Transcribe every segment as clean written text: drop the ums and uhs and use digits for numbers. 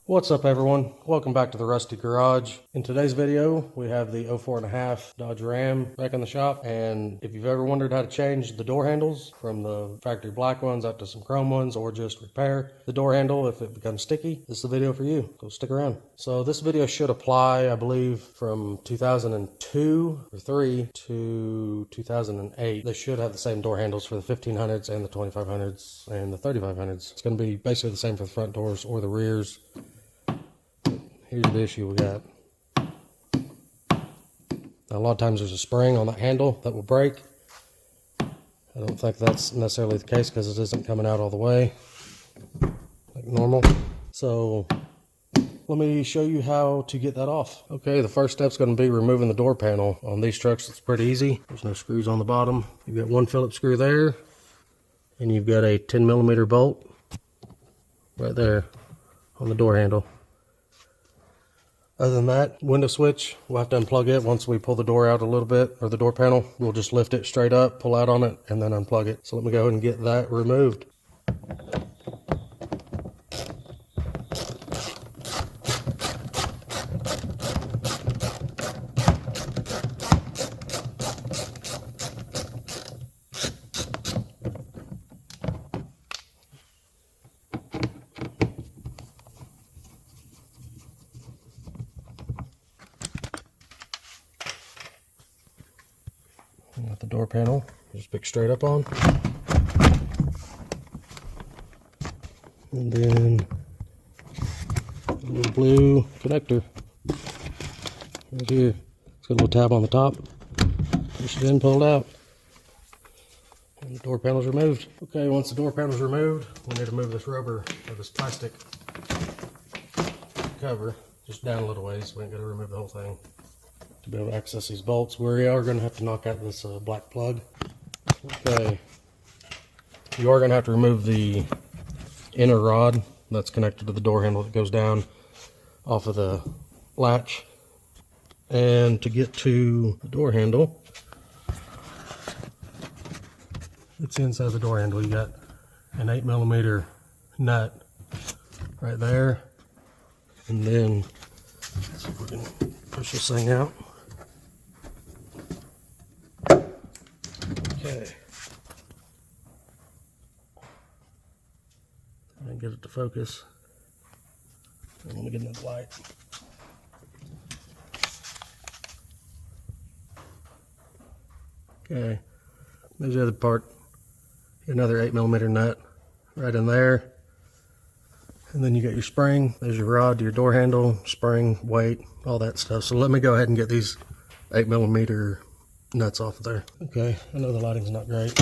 What's up everyone? Welcome back to the Rusty Garage. In today's video, we have the 04.5 Dodge Ram back in the shop. And if you've ever wondered how to change the door handles from the factory black ones up to some chrome ones, or just repair the door handle if it becomes sticky, this is the video for you. So stick around. So this video should apply, I believe, from 2002 or 3 to 2008. They should have the same door handles for the 1500s and the 2500s and the 3500s. It's going to be basically the same for the front doors or the rears. Here's the issue we got. Now, a lot of times there's a spring on that handle that will break. I don't think that's necessarily the case because it isn't coming out all the way like normal. So let me show you how to get that off. Okay, the first step is going to be removing the door panel. On these trucks, it's pretty easy. There's no screws on the bottom. You've got one Phillips screw there, and you've got a 10mm bolt right there on the door handle. Other than that, window switch, we'll have to unplug it once we pull the door out a little bit, or the door panel. We'll just lift it straight up, pull out on it, and then unplug it. So let me go ahead and get that removed. Got the door panel, just pick straight up on. And then a little blue connector right here. It's got a little tab on the top. Push it in, pull it out. And the door panel's removed. Okay, once the door panel's removed, we need to move this rubber or this plastic cover just down a little ways. We ain't got to remove the whole thing to be able to access these bolts. We are going to have to knock out this black plug. Okay, you are going to have to remove the inner rod that's connected to the door handle that goes down off of the latch. And to get to the door handle, it's inside the door handle. You got an 8mm nut right there, and then let's see if we can push this thing out. Okay. And get it to focus. I'm going to get another light. Okay. There's the other part. Another 8mm nut right in there. And then you got your spring. There's your rod, your door handle, spring, weight, all that stuff. So let me go ahead and get these 8mm nuts off of there. Okay, I know the lighting's not great.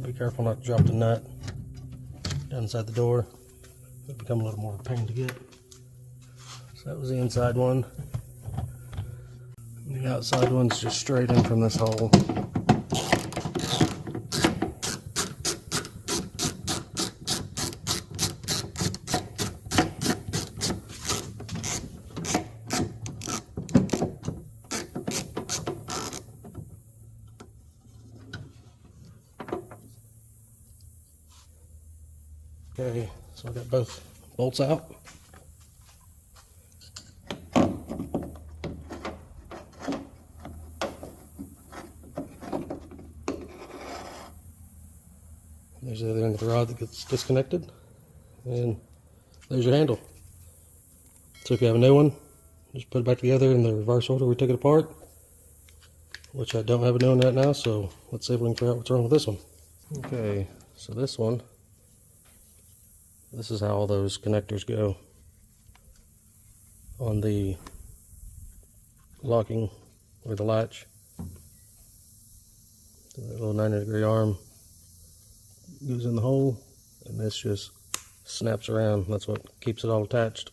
Be careful not to drop the nut down inside the door. It'll become a little more of a pain to get. So that was the inside one. And the outside one's just straight in from this hole. Okay, so I got both bolts out. There's the other end of the rod that gets disconnected, and there's your handle. So if you have a new one, just put it back together in the reverse order we took it apart, which I don't have a new one right now, so let's see if we can figure out what's wrong with this one. Okay, so this one, this is how all those connectors go on the locking or the latch. So that little 90-degree arm goes in the hole, and this just snaps around. That's what keeps it all attached.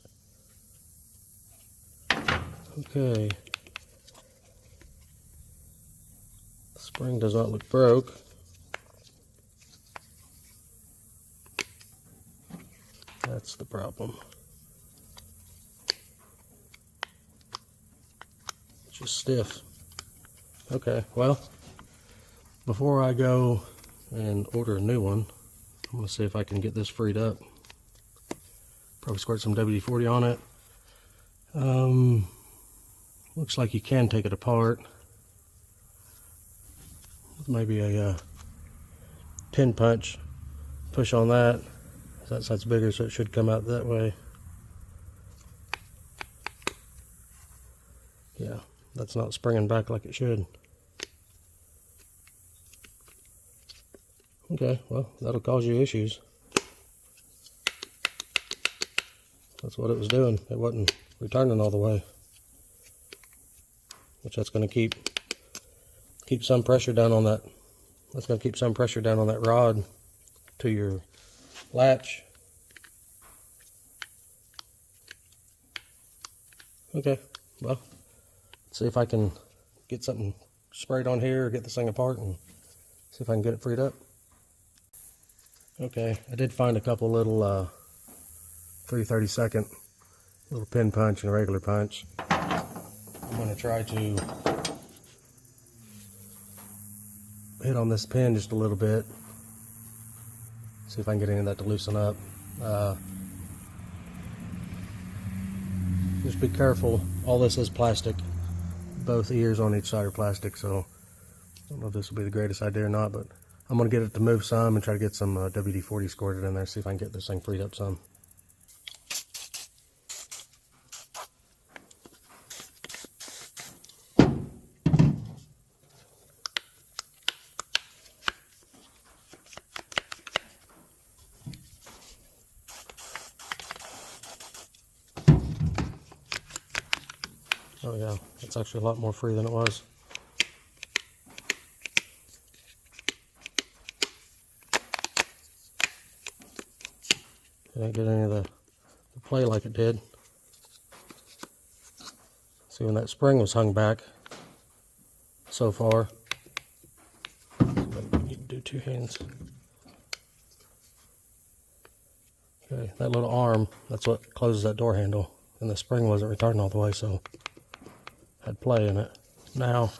Okay. The spring does not look broke. That's the problem. It's just stiff. Okay, well, before I go and order a new one, I'm going to see if I can get this freed up. Probably squirt some WD-40 on it. Looks like you can take it apart. Maybe a pin punch. Push on that. That side's bigger, so it should come out that way. Yeah, that's not springing back like it should. Okay, well, that'll cause you issues. That's what it was doing. It wasn't returning all the way. Which that's going to keep some pressure down on that. That's going to keep some pressure down on that rod to your latch. Okay, well, let's see if I can get something sprayed on here or get this thing apart and see if I can get it freed up. Okay, I did find a couple little 3/32 little pin punch and a regular punch. I'm going to try to hit on this pin just a little bit. See if I can get any of that to loosen up. Just be careful. All this is plastic. Both ears on each side are plastic, so I don't know if this will be the greatest idea or not, but I'm going to get it to move some and try to get some WD-40 squirted in there, see if I can get this thing freed up some. Oh yeah, it's actually a lot more free than it was. Didn't get any of the play like it did. See, when that spring was hung back so far, you need to do two hands. Okay, that little arm, that's what closes that door handle, and the spring wasn't returning all the way, so had play in it. Now,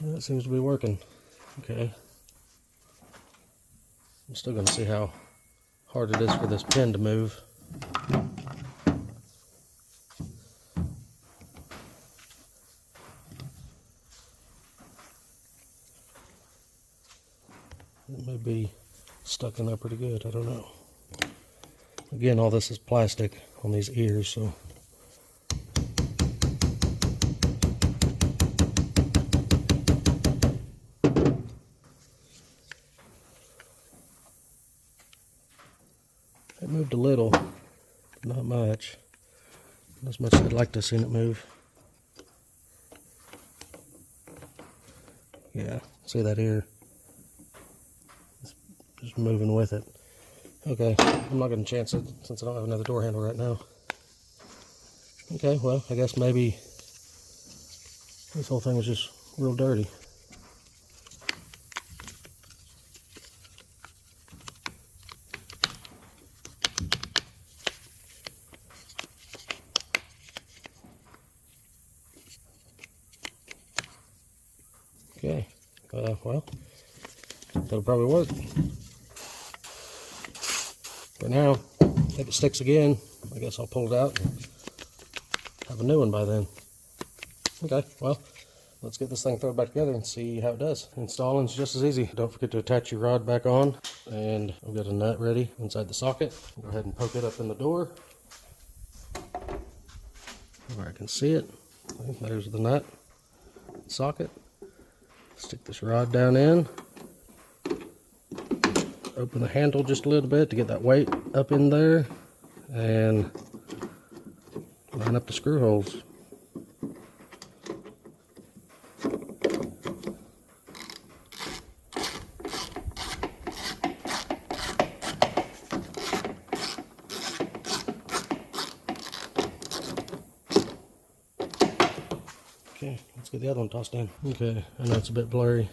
that seems to be working. Okay. I'm still going to see how hard it is for this pin to move. It may be stuck in there pretty good, I don't know. Again, all this is plastic on these ears, so it moved a little, not much. Not as much as I'd like to have seen it move. Yeah, see that ear? It's just moving with it. Okay, I'm not going to chance it since I don't have another door handle right now. Okay, well, I guess maybe this whole thing was just real dirty. Okay, well, that'll probably work. For now, if it sticks again, I guess I'll pull it out and have a new one by then. Okay, well, let's get this thing thrown back together and see how it does. Installing's just as easy. Don't forget to attach your rod back on, and I've got a nut ready inside the socket. Go ahead and poke it up in the door where I can see it. There's the nut socket. Stick this rod down in. Open the handle just a little bit to get that weight up in there, and line up the screw holes. Okay, let's get the other one tossed in. Okay, I know it's a bit blurry.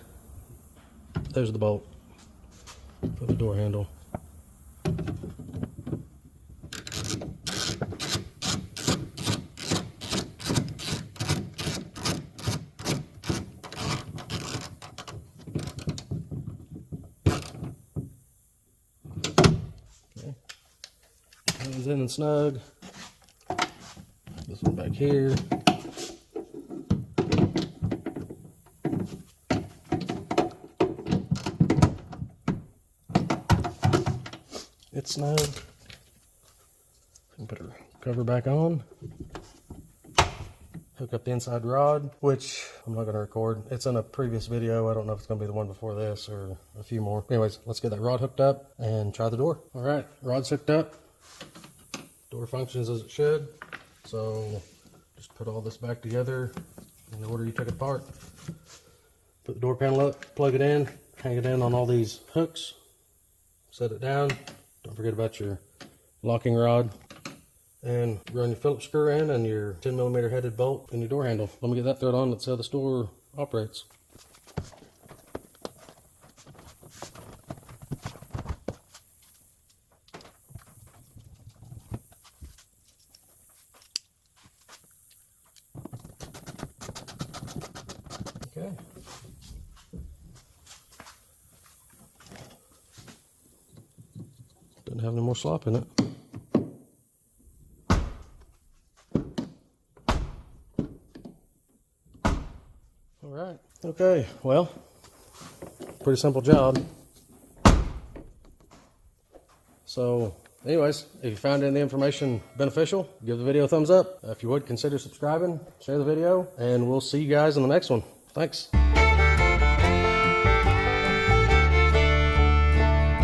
There's the bolt for the door handle. That was in and snug. This one back here. It's snug. Put our cover back on. Hook up the inside rod, which I'm not going to record. It's in a previous video. I don't know if it's going to be the one before this or a few more. Anyways, let's get that rod hooked up and try the door. All right, rod's hooked up. Door functions as it should. So just put all this back together in the order you took it apart. Put the door panel up, plug it in, hang it in on all these hooks, set it down. Don't forget about your locking rod. And run your Phillips screw in and your 10mm headed bolt in your door handle. Let me get that thread on. Let's see how this door operates. Okay. Doesn't have any more slop in it. Alright, okay, well, pretty simple job. So, anyways, if you found any of the information beneficial, give the video a thumbs up. If you would, consider subscribing, share the video, and we'll see you guys in the next one. Thanks.